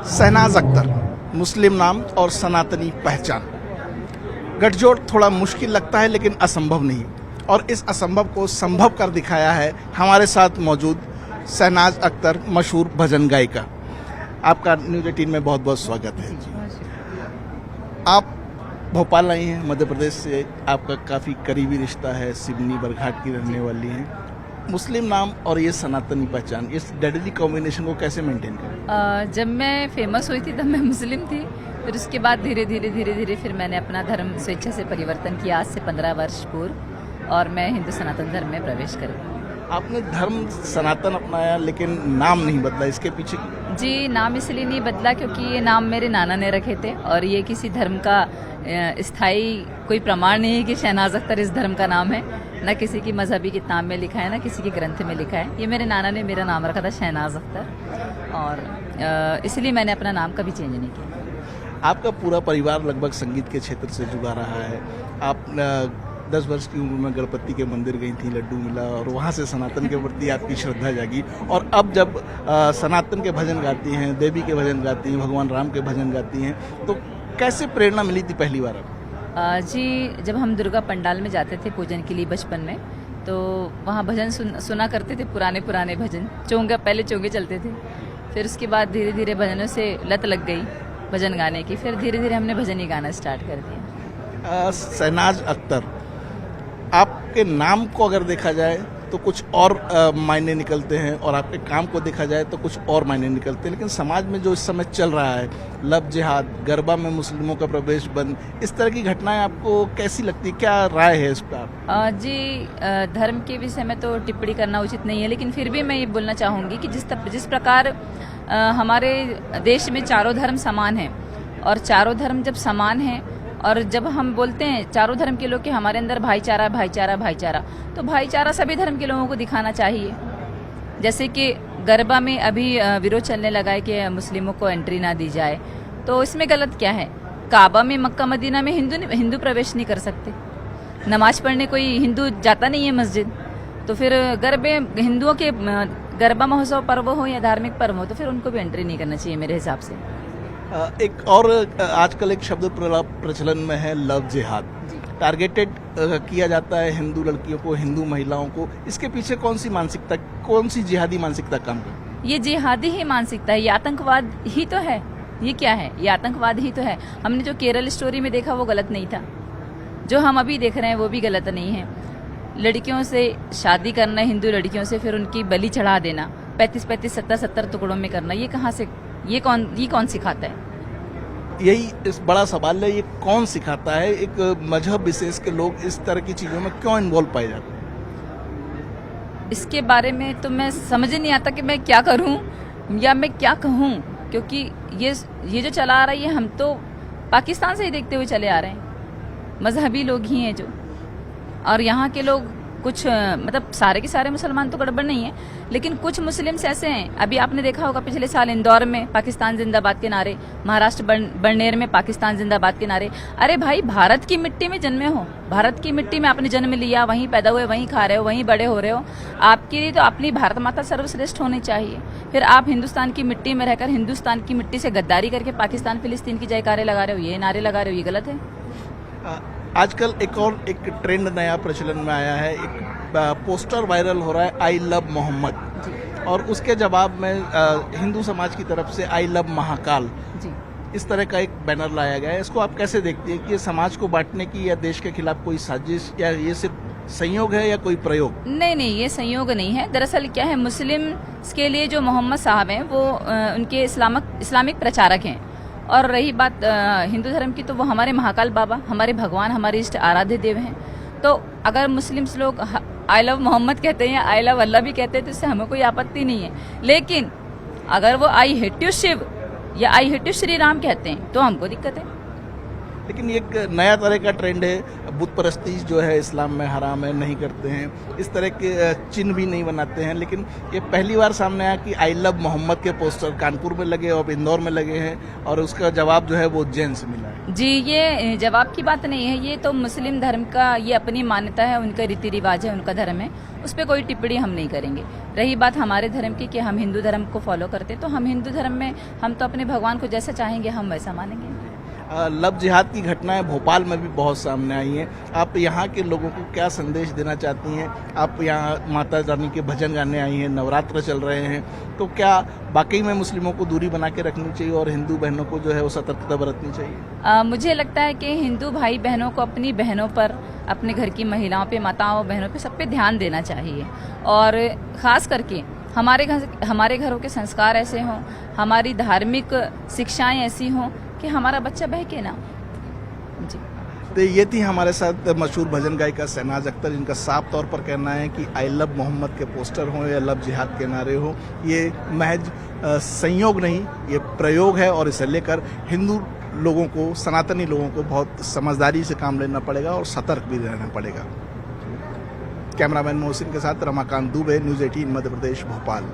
शहनाज अख्तर, मुस्लिम नाम और सनातनी पहचान। गठजोड़ थोड़ा मुश्किल लगता है लेकिन असंभव नहीं, और इस असंभव को संभव कर दिखाया है हमारे साथ मौजूद शहनाज अख्तर, मशहूर भजन गायिका। आपका न्यूज़ 18 में बहुत बहुत स्वागत है। आप भोपाल आई हैं, मध्य प्रदेश से, आपका काफ़ी करीबी रिश्ता है, सिवनी बरघाट की रहने वाली हैं। मुस्लिम नाम और ये सनातनी पहचान, इस डेडली कॉम्बिनेशन को कैसे मेंटेन करें? जब मैं फेमस हुई थी तब मैं मुस्लिम थी, फिर उसके बाद धीरे धीरे फिर मैंने अपना धर्म स्वेच्छा से परिवर्तन किया आज से 15 वर्ष पूर्व, और मैं हिंदू सनातन धर्म में प्रवेश करी। आपने धर्म सनातन अपनाया लेकिन नाम नहीं बदला, इसके पीछे? जी, नाम इसलिए नहीं बदला क्योंकि ये नाम मेरे नाना ने रखे थे, और ये किसी धर्म का स्थायी कोई प्रमाण नहीं है कि शहनाज अख्तर इस धर्म का नाम है। न किसी की मजहबी किताब में लिखा है, न किसी के ग्रंथ में लिखा है। ये मेरे नाना ने मेरा नाम रखा था शहनाज अख्तर, और इसलिए मैंने अपना नाम कभी चेंज नहीं किया। आपका पूरा परिवार लगभग संगीत के क्षेत्र से जुड़ा रहा है। आप 10 वर्ष की उम्र में गणपति के मंदिर गई थी, लड्डू मिला, और वहाँ से सनातन के प्रति आपकी श्रद्धा जागी, और अब जब सनातन के भजन गाती हैं, देवी के भजन गाती हैं, भगवान राम के भजन गाती हैं, तो कैसे प्रेरणा मिली थी पहली बार? जी, जब हम दुर्गा पंडाल में जाते थे पूजन के लिए बचपन में, तो वहाँ भजन सुना करते थे, पुराने भजन। पहले चोंगे चलते थे, फिर उसके बाद धीरे धीरे भजनों से लत लग गई भजन गाने की, फिर धीरे धीरे हमने भजन ही गाना स्टार्ट कर दिया। शहनाज अख्तर, आपके नाम को अगर देखा जाए तो कुछ और मायने निकलते हैं, और आपके काम को देखा जाए तो कुछ और मायने निकलते हैं, लेकिन समाज में जो इस समय चल रहा है, लव जिहाद, गरबा में मुस्लिमों का प्रवेश बंद, इस तरह की घटनाएं आपको कैसी लगती है? क्या राय है इस पर? जी, धर्म के विषय में तो टिप्पणी करना उचित नहीं है, लेकिन फिर भी मैं ये बोलना चाहूँगी कि जिस प्रकार हमारे देश में चारों धर्म समान हैं, और चारों धर्म जब समान हैं, और जब हम बोलते हैं चारों धर्म के लोग कि हमारे अंदर भाईचारा, तो भाईचारा सभी धर्म के लोगों को दिखाना चाहिए। जैसे कि गरबा में अभी विरोध चलने लगा है कि मुस्लिमों को एंट्री ना दी जाए, तो इसमें गलत क्या है? काबा में, मक्का मदीना में हिंदू प्रवेश नहीं कर सकते। नमाज पढ़ने कोई हिंदू जाता नहीं है मस्जिद, तो फिर हिंदुओं के गरबा महोत्सव पर्व हो या धार्मिक पर्व हो, तो फिर उनको भी एंट्री नहीं करना चाहिए मेरे हिसाब से। एक और आजकल एक शब्द प्रचलन में है, लव जिहाद। टारगेटेड किया जाता है हिंदू लड़कियों को, हिंदू महिलाओं को। इसके पीछे कौन सी मानसिकता, कौन सी जिहादी मानसिकता काम करती है? ये जिहादी ही मानसिकता है, ये आतंकवाद ही तो है। ये क्या है? ये आतंकवाद ही तो है। हमने जो केरल स्टोरी में देखा वो गलत नहीं था, जो हम अभी देख रहे हैं वो भी गलत नहीं है। लड़कियों से शादी करना, हिंदू लड़कियों से, फिर उनकी बलि चढ़ा देना, 35-35, 70-70 टुकड़ों में करना, ये कहाँ से, ये कौन सिखाता है? यही इस बड़ा सवाल है, ये कौन सिखाता है? एक मजहब विशेष के लोग इस तरह की चीजों में क्यों इन्वॉल्व पाए जाते हैं? इसके बारे में तो मैं समझ नहीं आता कि मैं क्या करूं या मैं क्या कहूं, क्योंकि ये जो चला आ रहा है, ये हम तो पाकिस्तान से ही देखते हुए चले आ रहे हैं। मजहबी लोग ही हैं जो, और यहाँ के लोग कुछ, मतलब सारे के सारे मुसलमान तो गड़बड़ नहीं है, लेकिन कुछ मुस्लिम्स ऐसे हैं। अभी आपने देखा होगा पिछले साल इंदौर में पाकिस्तान जिंदाबाद के नारे, महाराष्ट्र बड़नेर में पाकिस्तान जिंदाबाद के नारे। अरे भाई, भारत की मिट्टी में जन्मे हो, भारत की मिट्टी में आपने जन्म लिया, वहीं पैदा हुए, वहीं खा रहे हो, वहीं बड़े हो रहे हो, आपके लिए तो अपनी भारत माता सर्वश्रेष्ठ होनी चाहिए। फिर आप हिंदुस्तान की मिट्टी में रहकर हिंदुस्तान की मिट्टी से गद्दारी करके पाकिस्तान फिलिस्तीन की जयकारे लगा रहे हो, ये नारे लगा रहे हो, ये गलत है। आजकल एक ट्रेंड नया प्रचलन में आया है, एक पोस्टर वायरल हो रहा है, आई लव मोहम्मद, और उसके जवाब में हिंदू समाज की तरफ से आई लव महाकाल, इस तरह का एक बैनर लाया गया है। इसको आप कैसे देखती है कि ये समाज को बांटने की या देश के खिलाफ कोई साजिश, या ये सिर्फ संयोग है या कोई प्रयोग? नहीं, ये संयोग नहीं है। दरअसल क्या है, मुस्लिम के लिए जो मोहम्मद साहब हैं वो उनके इस्लामिक प्रचारक हैं, और रही बात हिंदू धर्म की, तो वो हमारे महाकाल बाबा, हमारे भगवान, हमारे इष्ट आराध्य देव हैं। तो अगर मुस्लिम्स लोग आई लव मोहम्मद कहते हैं या आई लव अल्लाह भी कहते हैं, तो इससे हमें कोई आपत्ति नहीं है। लेकिन अगर वो आई हेट यू शिव या I hate you Shri Ram कहते हैं, तो हमको दिक्कत है। लेकिन ये एक नया तरह का ट्रेंड है, बुत परस्ती जो है इस्लाम में हराम है, नहीं करते हैं, इस तरह के चिन्ह भी नहीं बनाते हैं। लेकिन ये पहली बार सामने आया कि आई लव मोहम्मद के पोस्टर कानपुर में लगे और इंदौर में लगे हैं, और उसका जवाब जो है वो उज्जैन से मिला है। जी, ये जवाब की बात नहीं है, ये तो मुस्लिम धर्म का ये अपनी मान्यता है, उनका रीति रिवाज है, उनका धर्म है, उस पर कोई टिप्पणी हम नहीं करेंगे। रही बात हमारे धर्म की कि हम हिंदू धर्म को फॉलो करते, तो हम हिंदू धर्म में हम तो अपने भगवान को जैसा चाहेंगे हम वैसा मानेंगे। लव जिहाद की घटनाएं भोपाल में भी बहुत सामने आई हैं। आप यहाँ के लोगों को क्या संदेश देना चाहती हैं? आप यहाँ माता रानी के भजन गाने आई हैं, नवरात्र चल रहे हैं, तो क्या वाकई में मुस्लिमों को दूरी बना के रखनी चाहिए और हिंदू बहनों को जो है वो सतर्कता बरतनी चाहिए? मुझे लगता है कि हिंदू भाई बहनों को अपनी बहनों पर, अपने घर की महिलाओं पे, माताओं बहनों पे, सब पे ध्यान देना चाहिए। और ख़ास करके हमारे घरों के संस्कार ऐसे हों, हमारी धार्मिक शिक्षाएं ऐसी हों कि हमारा बच्चा बहके ना। जी, तो ये थी हमारे साथ मशहूर भजन गायिका शहनाज अख्तर, जिनका साफ तौर पर कहना है कि आई लव मोहम्मद के पोस्टर हों या लव जिहाद के नारे हों, ये महज संयोग नहीं, ये प्रयोग है, और इसे लेकर हिंदू लोगों को, सनातनी लोगों को बहुत समझदारी से काम लेना पड़ेगा और सतर्क भी रहना पड़ेगा। कैमरामैन मोहसिन के साथ रमाकांत दुबे, न्यूज़ 18 मध्य प्रदेश, भोपाल।